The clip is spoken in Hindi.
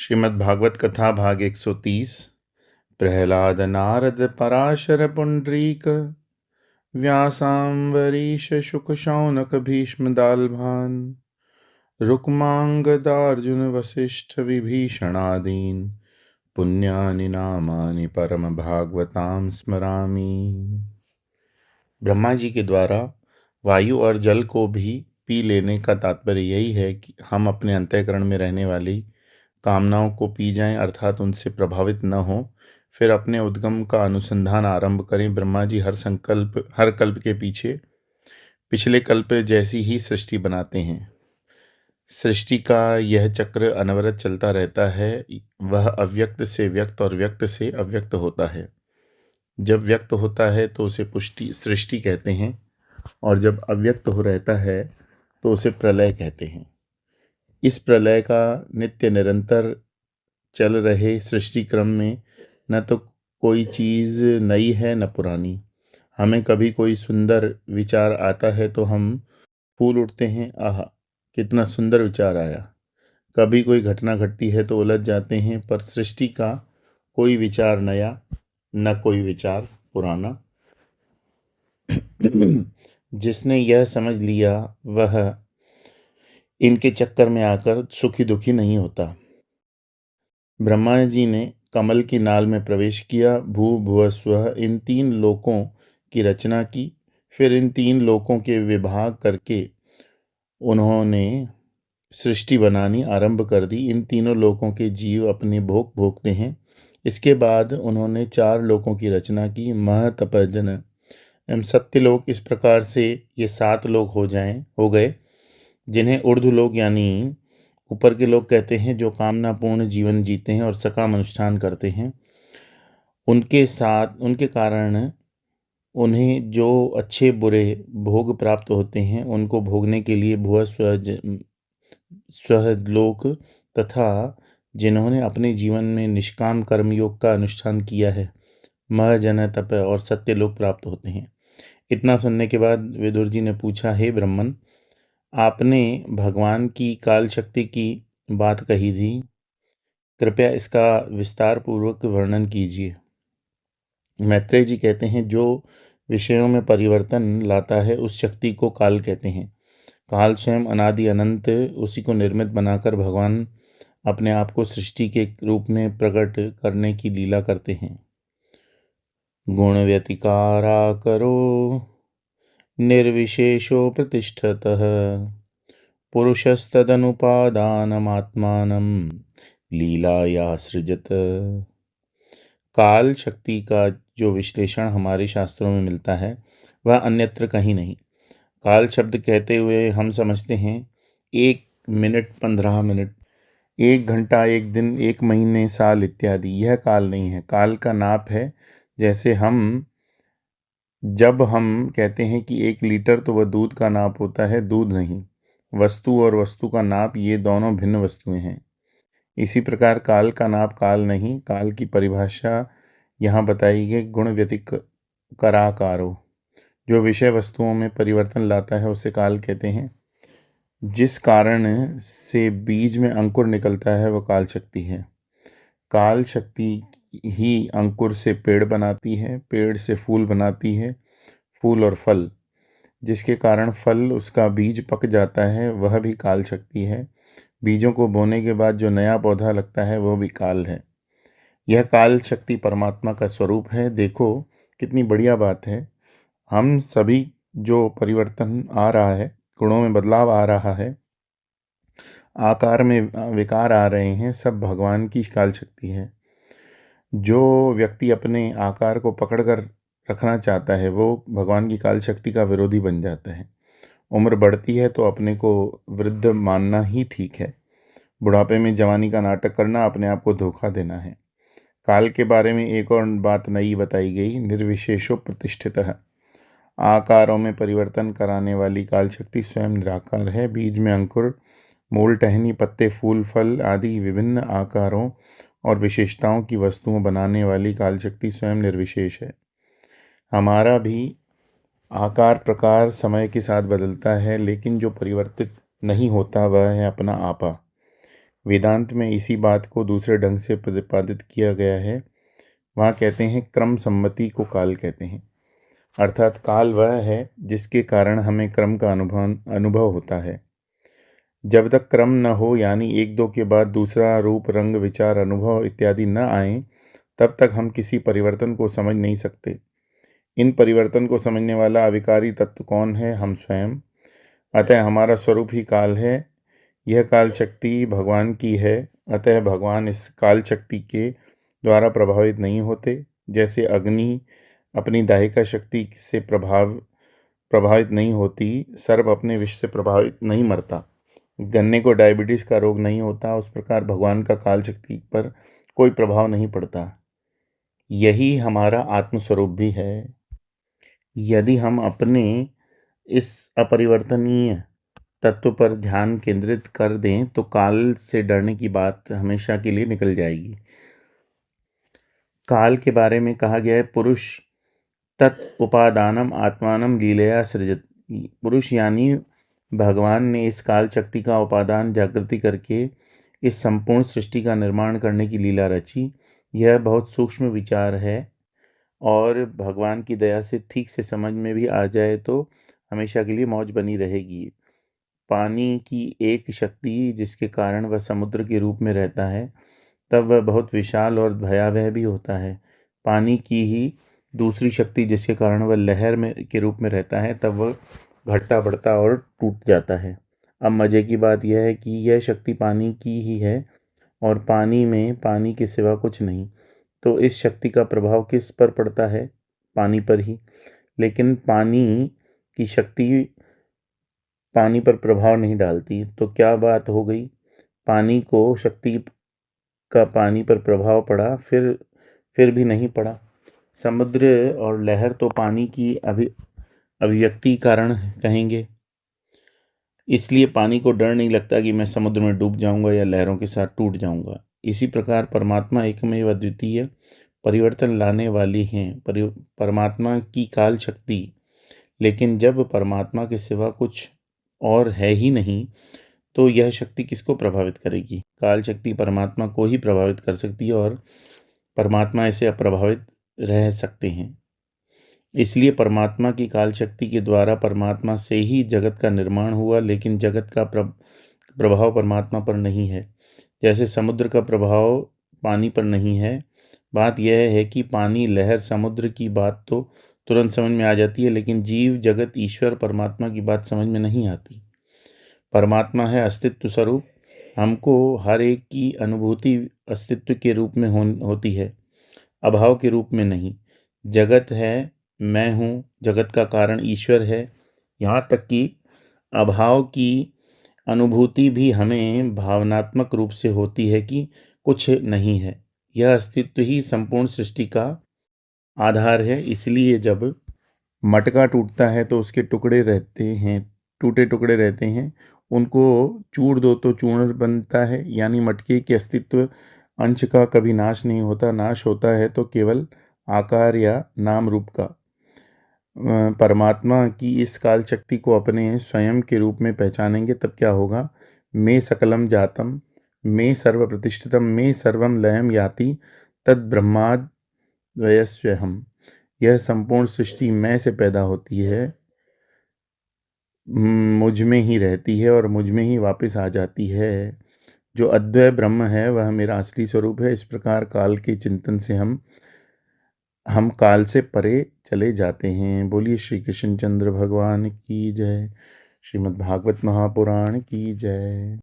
श्रीमद्भागवत कथा भाग 130। प्रहलाद नारद पराशर पुंडरीक व्यासाम्बरीश शुक शौनक भीष्म दाल्भान रुक्मांगदार्जुन वसिष्ठ विभीषणादीन पुण्यानि नामानि परम भागवतां स्मरामि। ब्रह्मा जी के द्वारा वायु और जल को भी पी लेने का तात्पर्य यही है कि हम अपने अंतःकरण में रहने वाली कामनाओं को पी जाएं, अर्थात उनसे प्रभावित न हो, फिर अपने उद्गम का अनुसंधान आरंभ करें। ब्रह्मा जी हर कल्प के पीछे पिछले कल्प जैसी ही सृष्टि बनाते हैं। सृष्टि का यह चक्र अनवरत चलता रहता है। वह अव्यक्त से व्यक्त और व्यक्त से अव्यक्त होता है। जब व्यक्त होता है तो उसे पुष्टि सृष्टि कहते हैं, और जब अव्यक्त हो रहता है तो उसे प्रलय कहते हैं। इस प्रलय का नित्य निरंतर चल रहे सृष्टि क्रम में न तो कोई चीज़ नई है न पुरानी। हमें कभी कोई सुंदर विचार आता है तो हम फूल उठते हैं, आह कितना सुंदर विचार आया। कभी कोई घटना घटती है तो उलझ जाते हैं, पर सृष्टि का कोई विचार नया न कोई विचार पुराना। जिसने यह समझ लिया वह इनके चक्कर में आकर सुखी दुखी नहीं होता। ब्रह्मा जी ने कमल की नाल में प्रवेश किया, भू भुव स्वः इन तीन लोकों की रचना की। फिर इन तीन लोकों के विभाग करके उन्होंने सृष्टि बनानी आरंभ कर दी। इन तीनों लोकों के जीव अपने भोग भोगते हैं। इसके बाद उन्होंने चार लोकों की रचना की, मह तप जन एवं सत्यलोक। इस प्रकार से ये 7 लोक हो गए, जिन्हें ऊर्ध्वलोक यानी ऊपर के लोग कहते हैं, जो कामनापूर्ण जीवन जीते हैं और सकाम अनुष्ठान करते हैं। उनके कारण उन्हें जो अच्छे बुरे भोग प्राप्त होते हैं, उनको भोगने के लिए भुव स्वलोक तथा जिन्होंने अपने जीवन में निष्काम कर्मयोग का अनुष्ठान किया है, मह जन तप और सत्यलोक प्राप्त होते हैं। इतना सुनने के बाद विदुर जी ने पूछा, हे ब्रह्मन, आपने भगवान की काल शक्ति की बात कही थी, कृपया इसका विस्तार पूर्वक वर्णन कीजिए। मैत्रेय जी कहते हैं, जो विषयों में परिवर्तन लाता है उस शक्ति को काल कहते हैं। काल स्वयं अनादि अनंत, उसी को निर्मित बनाकर भगवान अपने आप को सृष्टि के रूप में प्रकट करने की लीला करते हैं। गुण व्यतिकारा करो निर्विशेषो प्रतिष्ठतः पुरुषस्तदनुपादानमात्मानं लीलाया सृजत। काल शक्ति का जो विश्लेषण हमारे शास्त्रों में मिलता है वह अन्यत्र कहीं नहीं। काल शब्द कहते हुए हम समझते हैं 1 मिनट, 15 मिनट, 1 घंटा, 1 दिन, 1 महीने, साल इत्यादि। यह काल नहीं है। काल का नाप है। जैसे जब हम कहते हैं कि 1 लीटर, तो वह दूध का नाप होता है, दूध नहीं। वस्तु और वस्तु का नाप, ये दोनों भिन्न वस्तुएं हैं। इसी प्रकार काल का नाप काल नहीं। काल की परिभाषा यहाँ बताई गई, गुण व्यतिकराकारो, जो विषय वस्तुओं में परिवर्तन लाता है उसे काल कहते हैं। जिस कारण से बीज में अंकुर निकलता है वह काल शक्ति है। काल शक्ति ही अंकुर से पेड़ बनाती है, पेड़ से फूल बनाती है, फूल और फल, जिसके कारण फल उसका बीज पक जाता है, वह भी काल शक्ति है। बीजों को बोने के बाद जो नया पौधा लगता है वह भी काल है। यह काल शक्ति परमात्मा का स्वरूप है। देखो कितनी बढ़िया बात है। हम सभी जो परिवर्तन आ रहा है, गुणों में बदलाव आ रहा है, आकार में विकार आ रहे हैं, सब भगवान की काल शक्ति है। जो व्यक्ति अपने आकार को पकड़कर रखना चाहता है वो भगवान की काल शक्ति का विरोधी बन जाता है। उम्र बढ़ती है तो अपने को वृद्ध मानना ही ठीक है। बुढ़ापे में जवानी का नाटक करना अपने आप को धोखा देना है। काल के बारे में एक और बात नई बताई गई, निर्विशेषो प्रतिष्ठितः। आकारों में परिवर्तन कराने वाली काल शक्ति स्वयं निराकार है। बीज में अंकुर, मूल, टहनी, पत्ते, फूल, फल आदि विभिन्न आकारों और विशेषताओं की वस्तुओं बनाने वाली काल शक्ति स्वयं निर्विशेष है। हमारा भी आकार प्रकार समय के साथ बदलता है, लेकिन जो परिवर्तित नहीं होता वह है अपना आपा। वेदांत में इसी बात को दूसरे ढंग से प्रतिपादित किया गया है। वहाँ कहते हैं क्रम सम्मति को काल कहते हैं, अर्थात काल वह है जिसके कारण हमें क्रम का अनुभव होता है। जब तक क्रम न हो, यानी एक दो के बाद दूसरा रूप, रंग, विचार, अनुभव इत्यादि न आए, तब तक हम किसी परिवर्तन को समझ नहीं सकते। इन परिवर्तन को समझने वाला अविकारी तत्व कौन है? हम स्वयं। अतः हमारा स्वरूप ही काल है। यह काल शक्ति भगवान की है, अतः भगवान इस काल शक्ति के द्वारा प्रभावित नहीं होते। जैसे अग्नि अपनी दाहिका शक्ति से प्रभावित नहीं होती, सर्प अपने विष से प्रभावित नहीं मरता, गन्ने को डायबिटीज का रोग नहीं होता, उस प्रकार भगवान का काल शक्ति पर कोई प्रभाव नहीं पड़ता। यही हमारा आत्मस्वरूप भी है। यदि हम अपने इस अपरिवर्तनीय तत्व पर ध्यान केंद्रित कर दें तो काल से डरने की बात हमेशा के लिए निकल जाएगी। काल के बारे में कहा गया है, पुरुष तत् उपादानम आत्मानम लीलया सृजत। पुरुष यानी भगवान ने इस काल शक्ति का उपादान जागृति करके इस संपूर्ण सृष्टि का निर्माण करने की लीला रची। यह बहुत सूक्ष्म विचार है और भगवान की दया से ठीक से समझ में भी आ जाए तो हमेशा के लिए मौज बनी रहेगी। पानी की एक शक्ति जिसके कारण वह समुद्र के रूप में रहता है, तब वह बहुत विशाल और भयावह भी होता है। पानी की ही दूसरी शक्ति जिसके कारण वह लहर में के रूप में रहता है, तब वह घटता बढ़ता और टूट जाता है। अब मज़े की बात यह है कि यह शक्ति पानी की ही है और पानी में पानी के सिवा कुछ नहीं। तो इस शक्ति का प्रभाव किस पर पड़ता है? पानी पर ही। लेकिन पानी की शक्ति पानी पर प्रभाव नहीं डालती। तो क्या बात हो गई? पानी को शक्ति का पानी पर प्रभाव पड़ा, फिर भी नहीं पड़ा। समुद्र और लहर तो पानी की अभिव्यक्ति कारण कहेंगे, इसलिए पानी को डर नहीं लगता कि मैं समुद्र में डूब जाऊंगा या लहरों के साथ टूट जाऊंगा। इसी प्रकार परमात्मा एकमेव अद्वितीय परिवर्तन लाने वाली हैं, परमात्मा की काल शक्ति। लेकिन जब परमात्मा के सिवा कुछ और है ही नहीं, तो यह शक्ति किसको प्रभावित करेगी? काल शक्ति परमात्मा को ही प्रभावित कर सकती है और परमात्मा ऐसे अप्रभावित रह सकते हैं। इसलिए परमात्मा की काल शक्ति के द्वारा परमात्मा से ही जगत का निर्माण हुआ, लेकिन जगत का प्रभाव परमात्मा पर नहीं है। जैसे समुद्र का प्रभाव पानी पर नहीं है। बात यह है कि पानी, लहर, समुद्र की बात तो तुरंत समझ में आ जाती है, लेकिन जीव जगत, ईश्वर, परमात्मा की बात समझ में नहीं आती। परमात्मा है अस्तित्व स्वरूप। हमको हर एक की अनुभूति अस्तित्व के रूप में होती है, अभाव के रूप में नहीं। जगत है, मैं हूँ, जगत का कारण ईश्वर है। यहाँ तक कि अभाव की अनुभूति भी हमें भावनात्मक रूप से होती है कि कुछ नहीं है। यह अस्तित्व ही संपूर्ण सृष्टि का आधार है। इसलिए जब मटका टूटता है तो उसके टुकड़े रहते हैं, टूटे टुकड़े रहते हैं, उनको चूर दो तो चूर्ण बनता है। यानी मटके के अस्तित्व अंश का कभी नाश नहीं होता। नाश होता है तो केवल आकार या नाम रूप का। परमात्मा की इस काल शक्ति को अपने स्वयं के रूप में पहचानेंगे तब क्या होगा? मैं सकलम जातम, मैं सर्व प्रतिष्ठितम, मैं सर्वम लयम याति तद ब्रह्माद वयस्वहम। यह संपूर्ण सृष्टि मैं से पैदा होती है, मुझ में ही रहती है और मुझ में ही वापस आ जाती है। जो अद्वय ब्रह्म है वह मेरा असली स्वरूप है। इस प्रकार काल के चिंतन से हम काल से परे चले जाते हैं। बोलिए श्री कृष्ण चंद्र भगवान की जय। श्रीमद् भागवत महापुराण की जय।